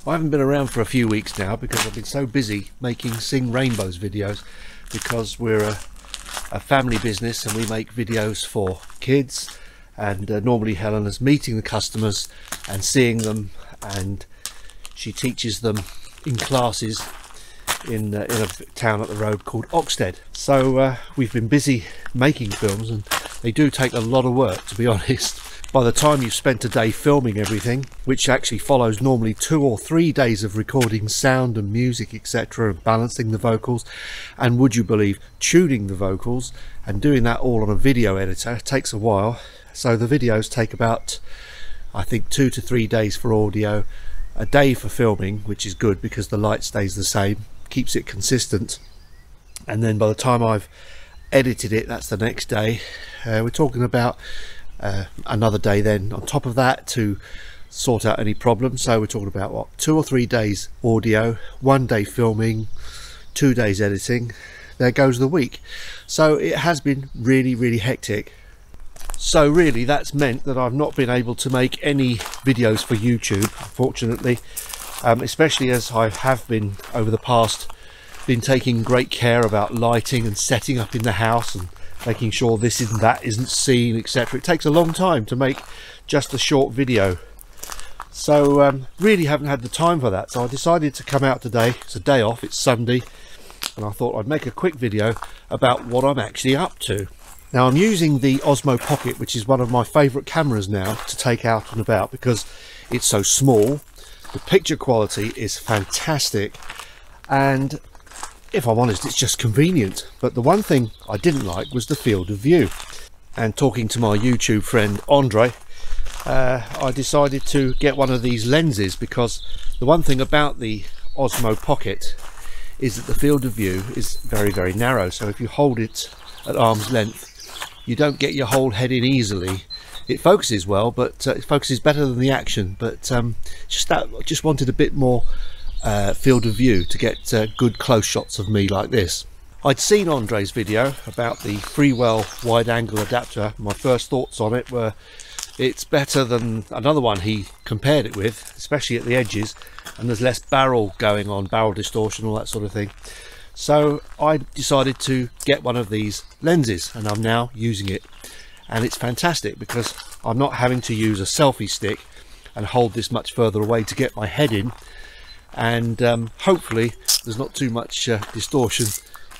I haven't been around for a few weeks now because I've been so busy making Sing Rainbows videos, because we're a family business and we make videos for kids, and normally Helena's meeting the customers and seeing them, and she teaches them in classes in a town up the road called Oxted. So we've been busy making films, and they do take a lot of work, to be honest. By the time you've spent a day filming everything, which actually follows normally 2 or 3 days of recording sound and music, etc., and balancing the vocals, and would you believe, tuning the vocals, and doing that all on a video editor, takes a while. So the videos take about, I think, 2 to 3 days for audio, a day for filming, which is good because the light stays the same, keeps it consistent, and then by the time I've edited it, that's the next day. We're talking about another day then on top of that to sort out any problems. So we're talking about what, 2 or 3 days audio, 1 day filming, 2 days editing. There goes the week. So it has been really hectic. So really that's meant that I've not been able to make any videos for YouTube, unfortunately, especially as I have been over the past been taking great care about lighting and setting up in the house and making sure this and that isn't seen, etc. It takes a long time to make just a short video, so really haven't had the time for that. So I decided to come out today. It's a day off, it's Sunday, and I thought I'd make a quick video about what I'm actually up to. Now I'm using the Osmo Pocket, which is one of my favourite cameras now to take out and about because it's so small. The picture quality is fantastic, and if I'm honest, it's just convenient. But the one thing I didn't like was the field of view. And talking to my YouTube friend Andre, I decided to get one of these lenses, because the one thing about the Osmo Pocket is that the field of view is very narrow. So if you hold it at arm's length, you don't get your whole head in easily. It focuses well, but it focuses better than the Action. But just wanted a bit more field of view to get good close shots of me like this. I'd seen Andre's video about the Freewell wide angle adapter. My first thoughts on it were it's better than another one he compared it with, especially at the edges, and there's less barrel going on, barrel distortion, all that sort of thing. So I decided to get one of these lenses, and I'm now using it, and it's fantastic because I'm not having to use a selfie stick and hold this much further away to get my head in. And hopefully there's not too much distortion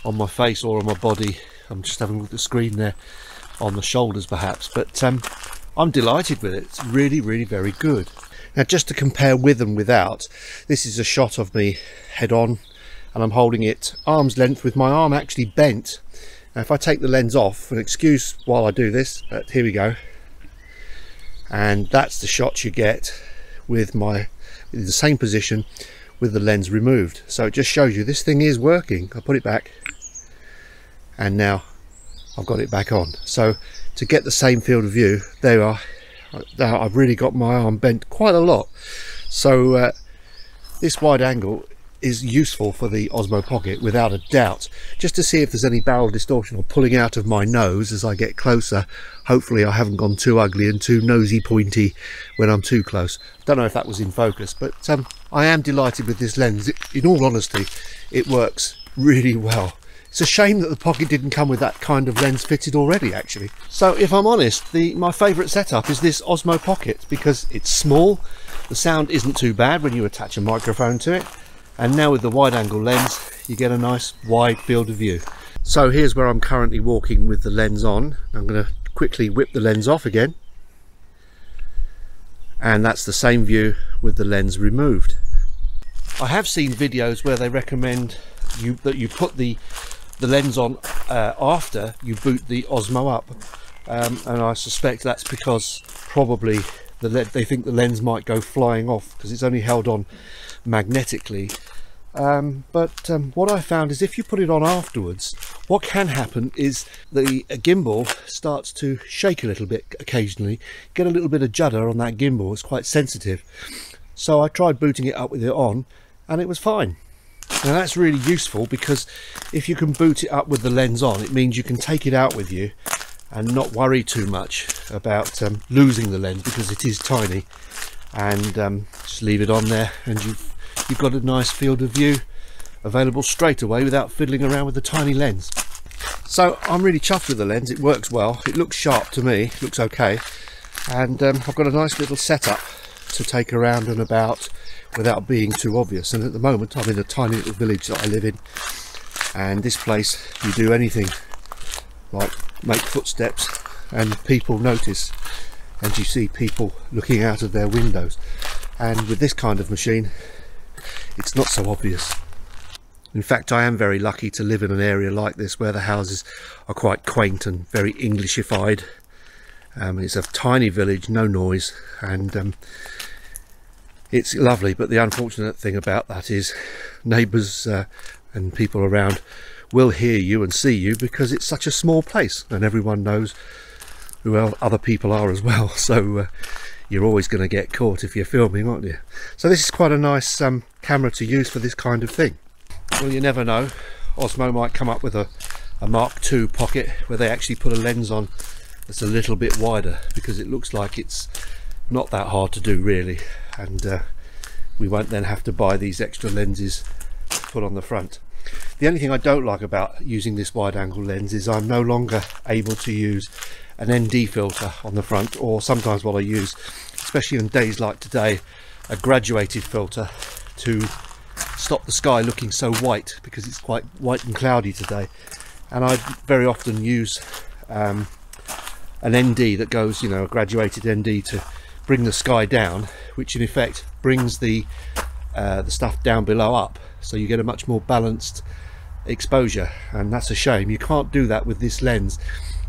on my face or on my body. I'm just having a look at the screen there, on the shoulders perhaps, but I'm delighted with it. It's really very good. Now just to compare with and without, this is a shot of me head on, and I'm holding it arm's length with my arm actually bent. Now if I take the lens off, and excuse while I do this, here we go, and that's the shot you get with my in the same position with the lens removed. So it just shows you this thing is working. I put it back and now I've got it back on. So to get the same field of view, there you are. Now I've really got my arm bent quite a lot. So this wide angle is useful for the Osmo Pocket without a doubt, just to see if there's any barrel distortion or pulling out of my nose as I get closer. Hopefully I haven't gone too ugly and too nosy pointy when I'm too close. Don't know if that was in focus, but I am delighted with this lens. In all honesty, it works really well. It's a shame that the Pocket didn't come with that kind of lens fitted already, actually. So if I'm honest, my favourite setup is this Osmo Pocket, because it's small, the sound isn't too bad when you attach a microphone to it, and now with the wide angle lens you get a nice wide field of view. So here's where I'm currently walking with the lens on. I'm going to quickly whip the lens off again, and that's the same view with the lens removed. I have seen videos where they recommend that you put the lens on after you boot the Osmo up, and I suspect that's because probably they think the lens might go flying off because it's only held on magnetically. But what I found is if you put it on afterwards, what can happen is the gimbal starts to shake a little bit occasionally. Get a little bit of judder on that gimbal, it's quite sensitive. So I tried booting it up with it on and it was fine. Now that's really useful, because if you can boot it up with the lens on, it means you can take it out with you and not worry too much about losing the lens, because it is tiny, and just leave it on there and you've you've got a nice field of view available straight away without fiddling around with the tiny lens. So I'm really chuffed with the lens. It works well, it looks sharp to me, it looks okay, and I've got a nice little setup to take around and about without being too obvious. And at the moment I'm in a tiny little village that I live in, and this place, you do anything like make footsteps and people notice, and you see people looking out of their windows. And with this kind of machine, it's not so obvious. In fact, I am very lucky to live in an area like this where the houses are quite quaint and very Englishified. It's a tiny village, no noise, and it's lovely. But the unfortunate thing about that is neighbours and people around will hear you and see you because it's such a small place, and everyone knows who other people are as well. So you're always going to get caught if you're filming, aren't you? So this is quite a nice camera to use for this kind of thing. Well, you never know, Osmo might come up with a Mark II Pocket where they actually put a lens on that's a little bit wider, because it looks like it's not that hard to do really, and we won't then have to buy these extra lenses to put on the front. The only thing I don't like about using this wide angle lens is I'm no longer able to use an ND filter on the front, or sometimes what I use, especially on days like today, a graduated filter to stop the sky looking so white, because it's quite white and cloudy today. And I very often use an ND that goes, you know, a graduated ND to bring the sky down, which in effect brings the stuff down below up, so you get a much more balanced exposure. And that's a shame, you can't do that with this lens.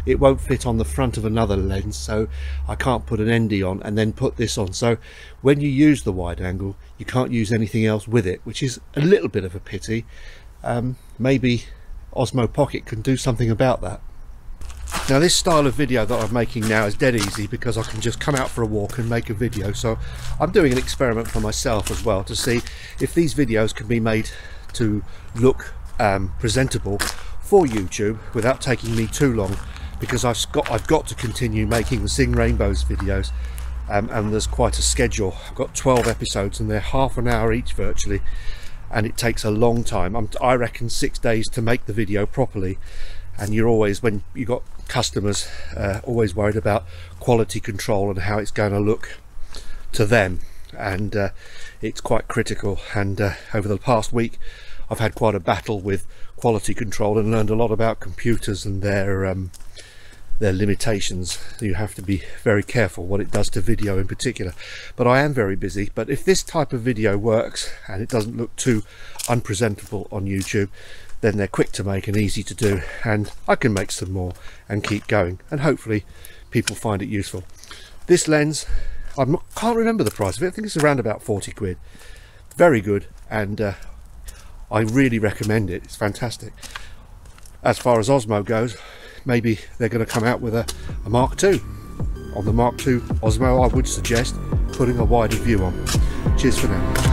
It won't fit on the front of another lens, so I can't put an ND on and then put this on. So when you use the wide angle, you can't use anything else with it, which is a little bit of a pity. Maybe Osmo Pocket can do something about that. Now this style of video that I'm making now is dead easy, because I can just come out for a walk and make a video. So I'm doing an experiment for myself as well, to see if these videos can be made to look presentable for YouTube without taking me too long, because I've got to continue making the Sing Rainbows videos, and there's quite a schedule. I've got 12 episodes and they're half an hour each virtually, and it takes a long time. I reckon 6 days to make the video properly, and you're always, when you got customers, always worried about quality control and how it's going to look to them, and it's quite critical. And over the past week I've had quite a battle with quality control and learned a lot about computers and their limitations. You have to be very careful what it does to video in particular. But I am very busy. But if this type of video works and it doesn't look too unpresentable on YouTube, then they're quick to make and easy to do, and I can make some more and keep going, and hopefully people find it useful. This lens, I can't remember the price of it, I think it's around about 40 quid. Very good, and I really recommend it. It's fantastic. As far as Osmo goes, maybe they're going to come out with a Mark II. On the Mark II Osmo, I would suggest putting a wider view on. Cheers for now.